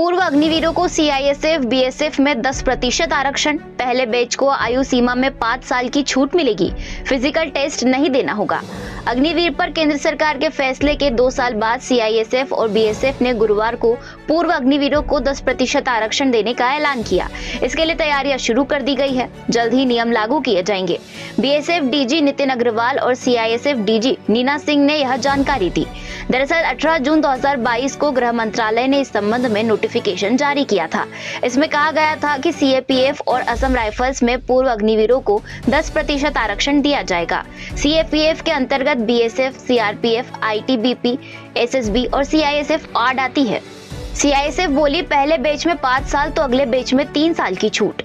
पूर्व अग्निवीरों को CISF BSF में 10% आरक्षण। पहले बैच को आयु सीमा में 5 साल की छूट मिलेगी। फिजिकल टेस्ट नहीं देना होगा। अग्निवीर पर केंद्र सरकार के फैसले के 2 साल बाद सीआईएसएफ और बीएसएफ ने गुरुवार को पूर्व अग्निवीरों को 10% आरक्षण देने का ऐलान किया। इसके लिए तैयारियां शुरू कर दी गई है। जल्द ही नियम लागू किए जाएंगे। बीएसएफ डीजी नितिन अग्रवाल और सीआईएसएफ डीजी नीना सिंह ने यह जानकारी दी। दरअसल 18 जून 2022 को गृह मंत्रालय ने इस संबंध में नोटिफिकेशन जारी किया था। इसमें कहा गया था कि सीएपीएफ और असम राइफल्स में पूर्व अग्निवीरों को 10% आरक्षण दिया जाएगा। सीएपीएफ के अंतर्गत बीएसएफ, सीआरपीएफ, आईटीबीपी, एसएसबी और सीआईएसएफ आड आती है। सीआईएसएफ बोली, पहले बैच में 5 साल तो अगले बैच में 3 साल की छूट।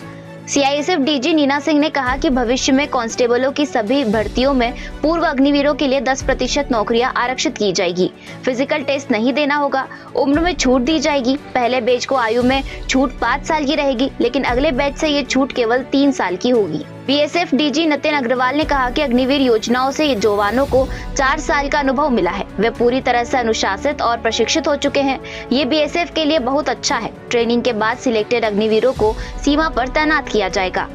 सीआईएसएफ डीजी नीना सिंह ने कहा कि भविष्य में कांस्टेबलों की सभी भर्तियों में पूर्व अग्निवीरों के लिए 10% नौकरियां आरक्षित की जाएगी। फिजिकल टेस्ट नहीं देना होगा। उम्र में छूट दी जाएगी। पहले बैच को आयु में छूट 5 साल की रहेगी, लेकिन अगले बैच से ये छूट केवल 3 साल की होगी। बीएसएफ डीजी नितिन अग्रवाल ने कहा कि अग्निवीर योजनाओं से जवानों को 4 साल का अनुभव मिला है। वे पूरी तरह से अनुशासित और प्रशिक्षित हो चुके हैं। ये बीएसएफ के लिए बहुत अच्छा है। ट्रेनिंग के बाद सिलेक्टेड अग्निवीरों को सीमा पर तैनात किया जाएगा।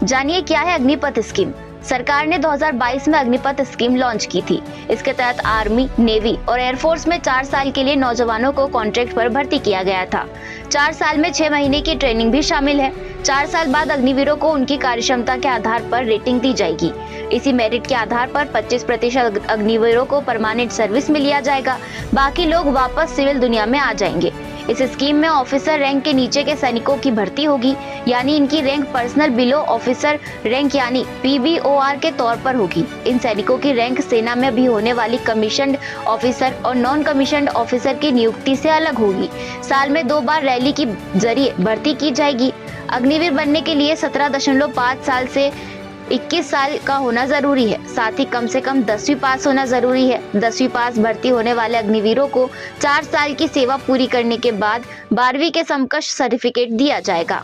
जानिए क्या है अग्निपथ स्कीम। सरकार ने 2022 में अग्निपथ स्कीम लॉन्च की थी। इसके तहत आर्मी, नेवी और एयरफोर्स में 4 साल के लिए नौजवानों को कॉन्ट्रैक्ट पर भर्ती किया गया था। 4 साल में 6 महीने की ट्रेनिंग भी शामिल है। 4 साल बाद अग्निवीरों को उनकी कार्यक्षमता के आधार पर रेटिंग दी जाएगी। इसी मेरिट के आधार पर 25% अग्निवीरों को परमानेंट सर्विस में लिया जाएगा। बाकी लोग वापस सिविल दुनिया में आ जाएंगे। इस स्कीम में ऑफिसर रैंक के नीचे के सैनिकों की भर्ती होगी, यानी इनकी rank personal below officer rank यानी पीबीओआर के तौर पर होगी। इन सैनिकों की रैंक सेना में भी होने वाली कमीशन्ड ऑफिसर और नॉन कमीशन्ड ऑफिसर की नियुक्ति से अलग होगी। साल में 2 बार रैली के जरिए भर्ती की जाएगी। अग्निवीर बनने के लिए 17.5 साल से 21 साल का होना जरूरी है। साथ ही कम से कम 10वीं पास होना जरूरी है। 10वीं पास भर्ती होने वाले अग्निवीरों को 4 साल की सेवा पूरी करने के बाद 12वीं के समकक्ष सर्टिफिकेट दिया जाएगा।